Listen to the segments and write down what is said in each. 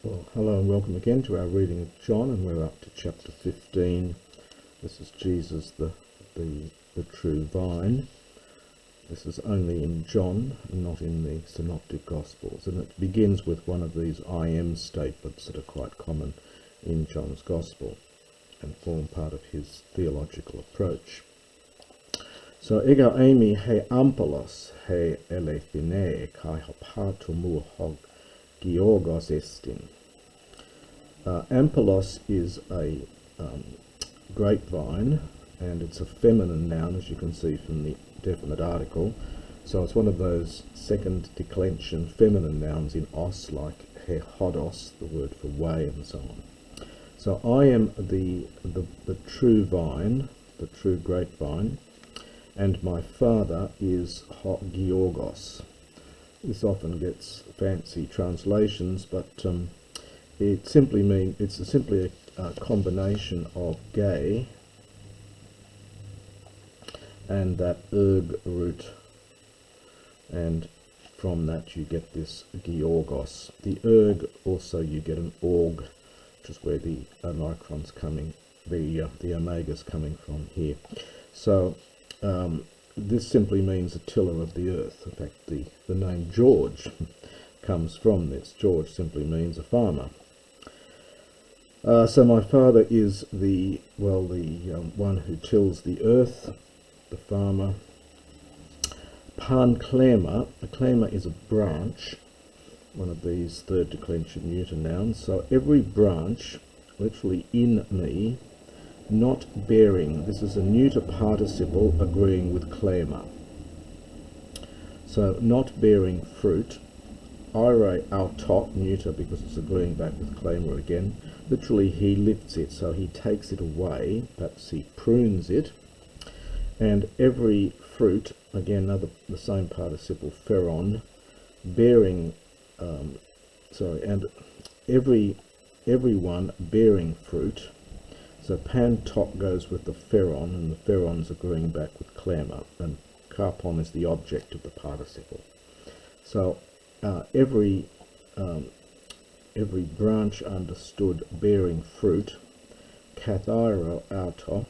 Well, hello and welcome again to our reading of John, and we're up to chapter 15. This is Jesus, the true vine. This is only in John, not in the Synoptic Gospels, and it begins with one of these I am statements that are quite common in John's Gospel and form part of his theological approach. So, ego eimi he ampelos he elephine kai hopatomou hog Georgos estin. Ampelos is a grapevine, and it's a feminine noun, as you can see from the definite article. So it's one of those second declension feminine nouns in os, like he hodos, the word for way, and so on. So I am the true vine, the true grapevine, and my father is Georgos. This often gets fancy translations, but it simply means it's simply a combination of gay and that erg root, and from that you get this Georgos. The erg also you get an org, which is where the omicron's coming, the omega's coming from here. So this simply means a tiller of the earth. In fact, the name George comes from this. George simply means a farmer. So my father is the one who tills the earth, the farmer. Panklema, a klema is a branch, one of these third declension neuter nouns. So every branch, literally in me, not bearing, this is a neuter participle agreeing with klema. So not bearing fruit, ire autot, neuter because it's agreeing back with klema again. Literally he lifts it, so he takes it away, perhaps he prunes it. And every fruit, again the same participle, feron, bearing, and everyone bearing fruit. So pantot goes with the feron, and the feron's agreeing back with klema, and karpon is the object of the participle. So every branch understood bearing fruit, kathairo auto,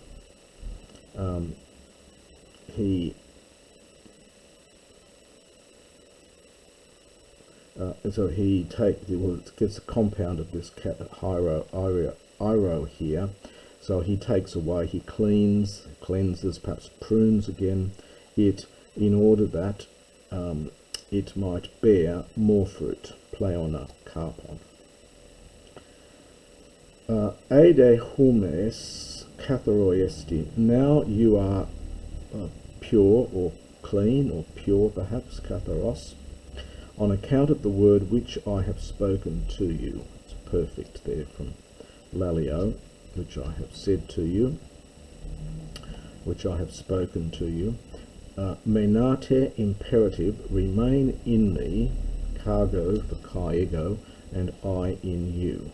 it gets a compound of this iro here. So he takes away, he cleanses, perhaps prunes again it, in order that it might bear more fruit. Pleona karpon. Eide humes katharoiesti. Now you are pure or clean, or pure perhaps, katharos, on account of the word which I have spoken to you. It's perfect there from Lalio. Which I have said to you, which I have spoken to you. Menate imperative, remain in me, cargo for kaiego, and I in you.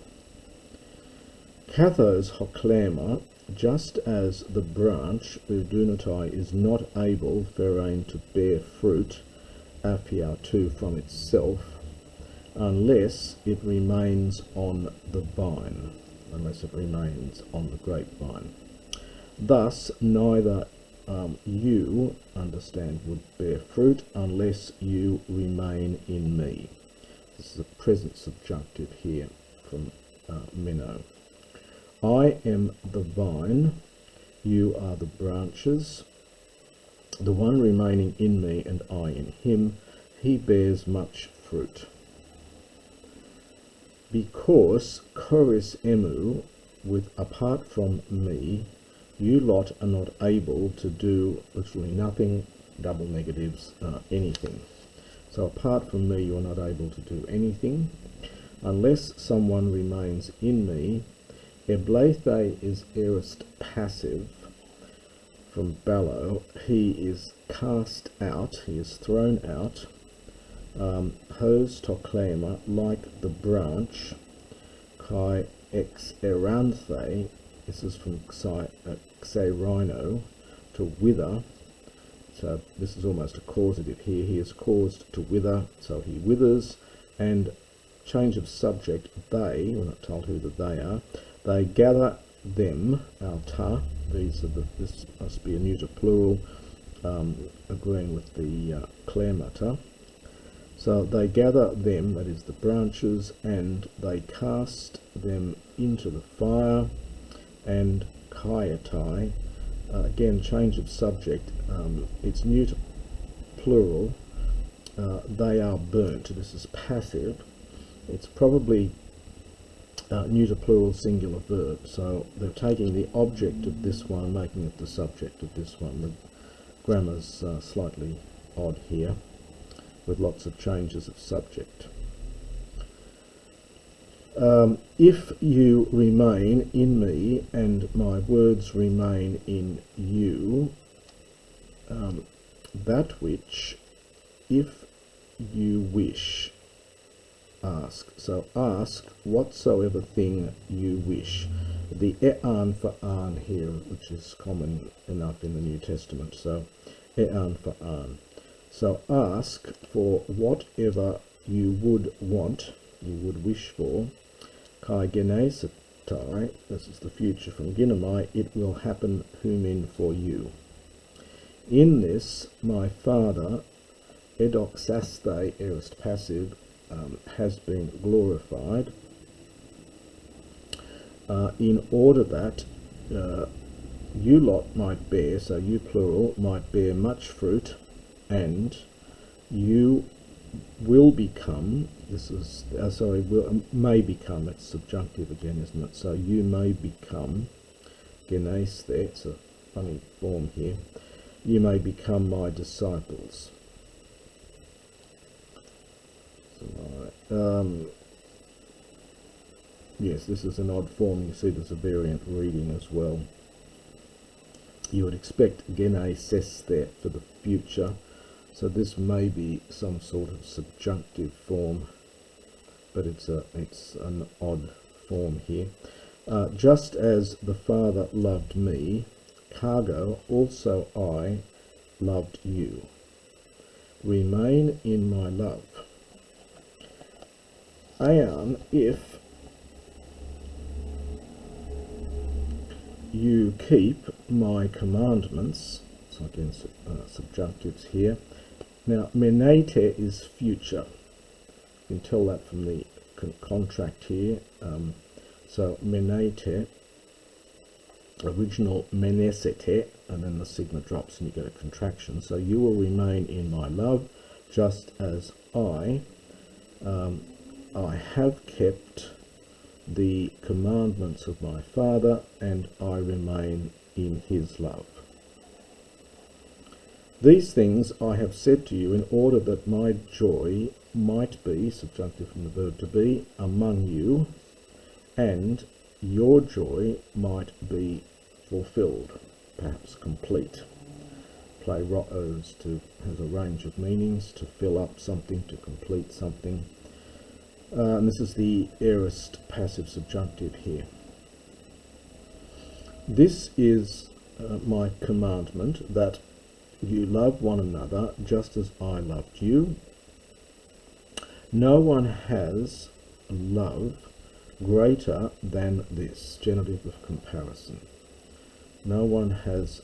Kathos hoklema, just as the branch udunatai is not able pherein to bear fruit, aphiautu from itself, unless it remains on the vine. Unless it remains on the grapevine. Thus, neither you, understand, would bear fruit unless you remain in me. This is a present subjunctive here from Meno. I am the vine, you are the branches. The one remaining in me and I in him, he bears much fruit. Because choris emu, apart from me, you lot are not able to do literally nothing, double negatives, anything. So apart from me, you're not able to do anything, unless someone remains in me. Eblethe is aorist passive, from ballo, he is cast out, he is thrown out. Hos toklema, like the branch, kai ex eranthe, this is from xerino, to wither. So this is almost a causative here. He is caused to wither, so he withers, and change of subject, they, we're not told who the they are, they gather them, our ta, this must be a neuter plural, agreeing with the Clare. So they gather them, that is the branches, and they cast them into the fire, and kayatai, again change of subject, it's neuter plural, they are burnt. This is passive. It's probably neuter plural singular verb, so they're taking the object of this one, making it the subject of this one. The grammar's slightly odd here, with lots of changes of subject. If you remain in me and my words remain in you, that which, if you wish, ask. So ask whatsoever thing you wish. The e'an for an here, which is common enough in the New Testament. So e'an for an. So ask for whatever you would want, you would wish for. Kai genesetai, this is the future from ginomai, it will happen humin for you. In this, my Father, edoxaste, aorist passive, has been glorified, in order that you lot might bear, so you plural, might bear much fruit, and you will become, this is, may become, it's subjunctive again, isn't it? So you may become, genes there, it's a funny form here, you may become my disciples. Yes, this is an odd form. You see there's a variant reading as well. You would expect genesis there for the future, so this may be some sort of subjunctive form, but it's an odd form here. Just as the Father loved me, cargo, also I loved you. Remain in my love. Aeon, if you keep my commandments, so again subjunctives here. Now menete is future. You can tell that from the contract here. So menete, original menesete, and then the sigma drops and you get a contraction. So you will remain in my love, just as I have kept the commandments of my Father, and I remain in his love. These things I have said to you in order that my joy might be, subjunctive from the verb to be, among you, and your joy might be fulfilled, perhaps complete. Pleiros has a range of meanings: to fill up something, to complete something. And this is the aorist passive subjunctive here. This is my commandment, that you love one another just as I loved you. No one has love greater than this, genitive of comparison. No one has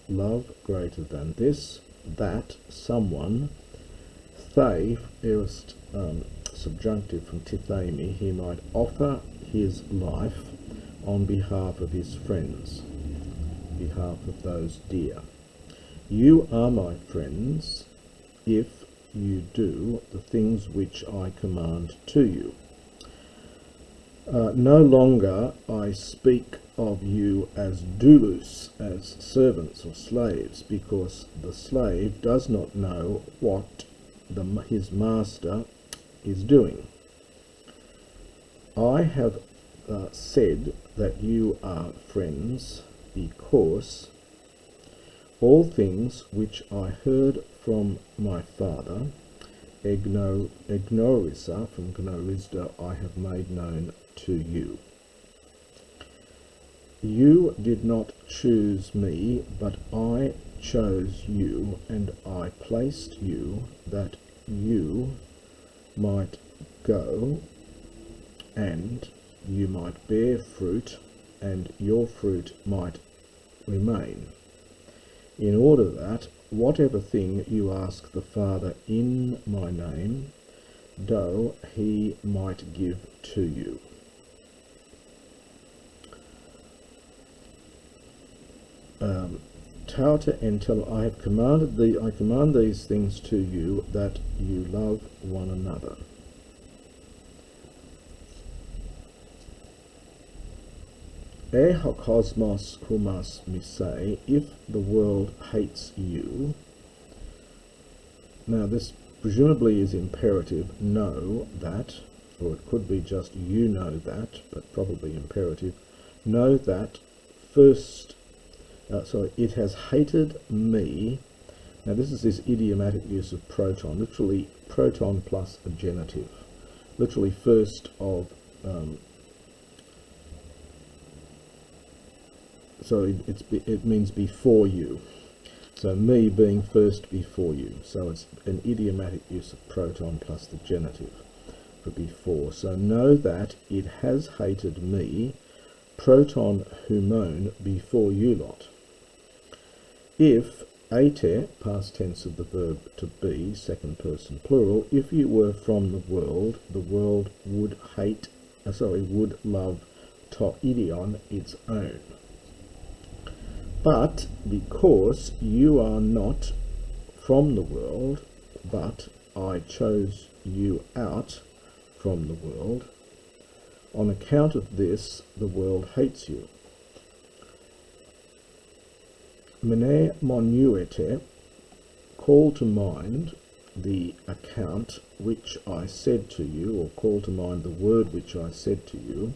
love greater than this, that someone, they, aorist subjunctive from tithemi, he might offer his life on behalf of his friends, behalf of those dear. You are my friends if you do the things which I command to you. No longer I speak of you as doulos, as servants or slaves, because the slave does not know what his master is doing. I have said that you are friends because all things which I heard from my Father, egnorisa from gnorisda, I have made known to you. You did not choose me, but I chose you, and I placed you that you might go, and you might bear fruit, and your fruit might remain, in order that whatever thing you ask the Father in my name, though he might give to you. Tauta entel, I command these things to you, that you love one another. E cosmos humas misei, if the world hates you. Now this presumably is imperative, know that, or it could be just you know that, but probably imperative. Know that first, it has hated me. Now this is this idiomatic use of proton, literally proton plus a genitive, literally first of, it means before you. So me being first before you. So it's an idiomatic use of proton plus the genitive for before. So know that it has hated me, proton humon, before you lot. If ate, past tense of the verb to be, second person plural, if you were from the world would would love to idion, its own. But because you are not from the world, but I chose you out from the world, on account of this the world hates you. Mene monuete, call to mind the account which I said to you, or call to mind the word which I said to you.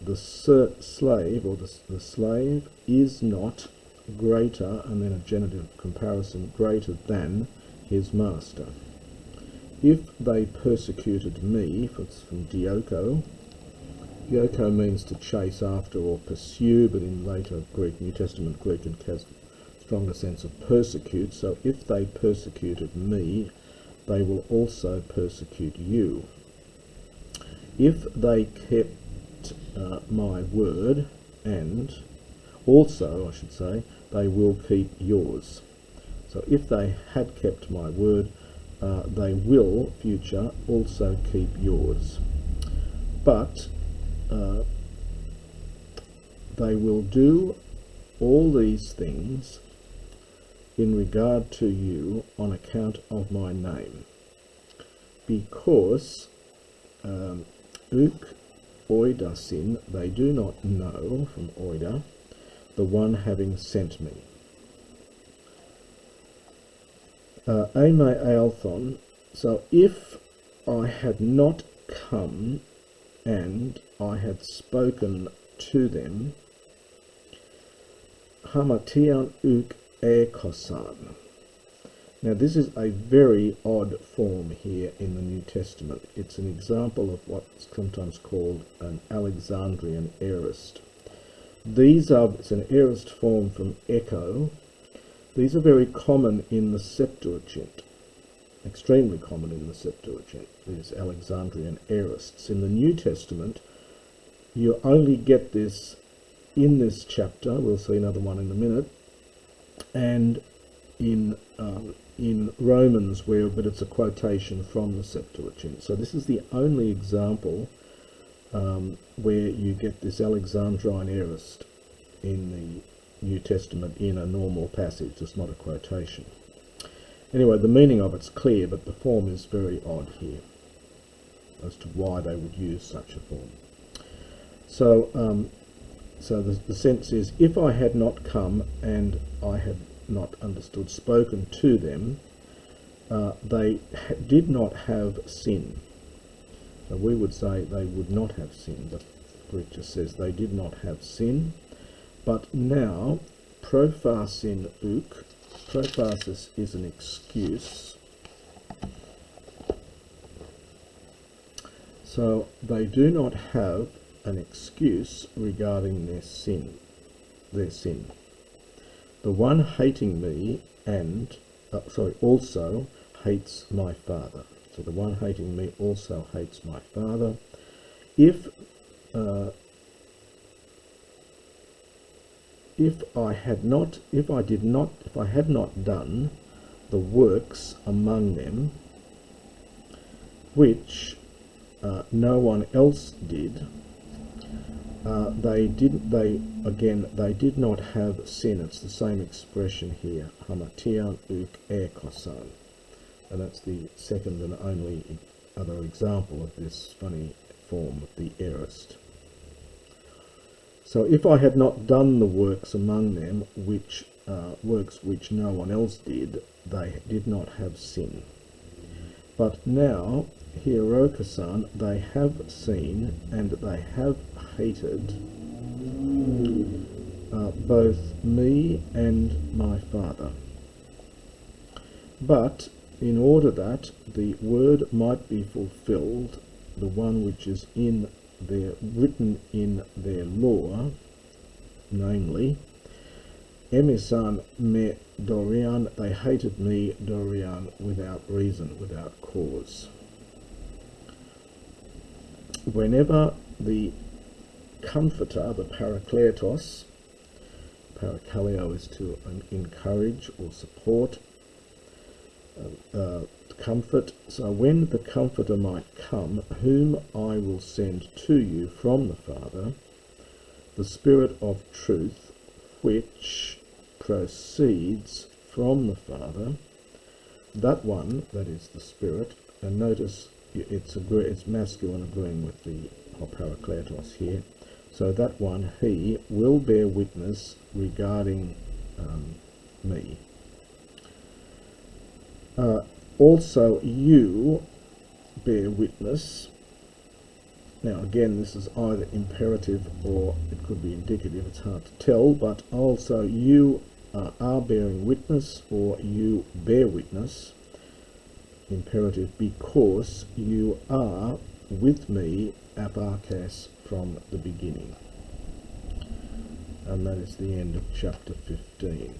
The slave, or the slave, is not greater, and then a genitive comparison, greater than his master. If they persecuted me, it's from dioko. Dioko means to chase after or pursue, but in later Greek, New Testament Greek, it has a stronger sense of persecute. So if they persecuted me, they will also persecute you. If they kept my word, and also, I should say, they will keep yours. So if they had kept my word, they will, future, also keep yours. But they will do all these things in regard to you on account of my name, because uk oidasin, they do not know, from oida, the one having sent me. Ame aelthon, so if I had not come and I had spoken to them, hamatian uk ekosan. Now this is a very odd form here in the New Testament. It's an example of what's sometimes called an Alexandrian aorist. It's an aorist form from echo. These are very common in the Septuagint, extremely common in the Septuagint, these Alexandrian aorists. In the New Testament, you only get this in this chapter, we'll see another one in a minute, and in Romans, but it's a quotation from the Septuagint. So this is the only example where you get this Alexandrine aorist in the New Testament in a normal passage. It's not a quotation. Anyway, the meaning of it's clear, but the form is very odd here as to why they would use such a form. So, the sense is, if I had not come and I had not understood, spoken to them, they did not have sin. So we would say they would not have sin, but Greek just says they did not have sin. But now, prophasin uk, prophasis is an excuse. So they do not have an excuse regarding their sin. The one hating me also hates my Father. So the one hating me also hates my Father. If I had not done the works among them which no one else did, they did not have sin. It's the same expression here, hamatian uk ekosan, and that's the second and only other example of this funny form of the aorist. So if I had not done the works among them, works which no one else did, they did not have sin. But now, hierokasan, they have seen and they have hated both me and my Father. But in order that the word might be fulfilled, the one which is written in their law, namely, emisan me Dorian, they hated me, Dorian, without reason, without cause. Whenever the Comforter, the Parakletos, parakaleo is to encourage or support, comfort. So when the Comforter might come, whom I will send to you from the Father, the Spirit of truth, which proceeds from the Father, that one, that is the Spirit, and notice it's masculine agreeing with the Parakletos here, so that one, he will bear witness regarding me. Also you bear witness. Now again, this is either imperative or it could be indicative, it's hard to tell, but also you are bearing witness, or you bear witness, imperative, because you are with me, aparkas, from the beginning. And that is the end of chapter 15.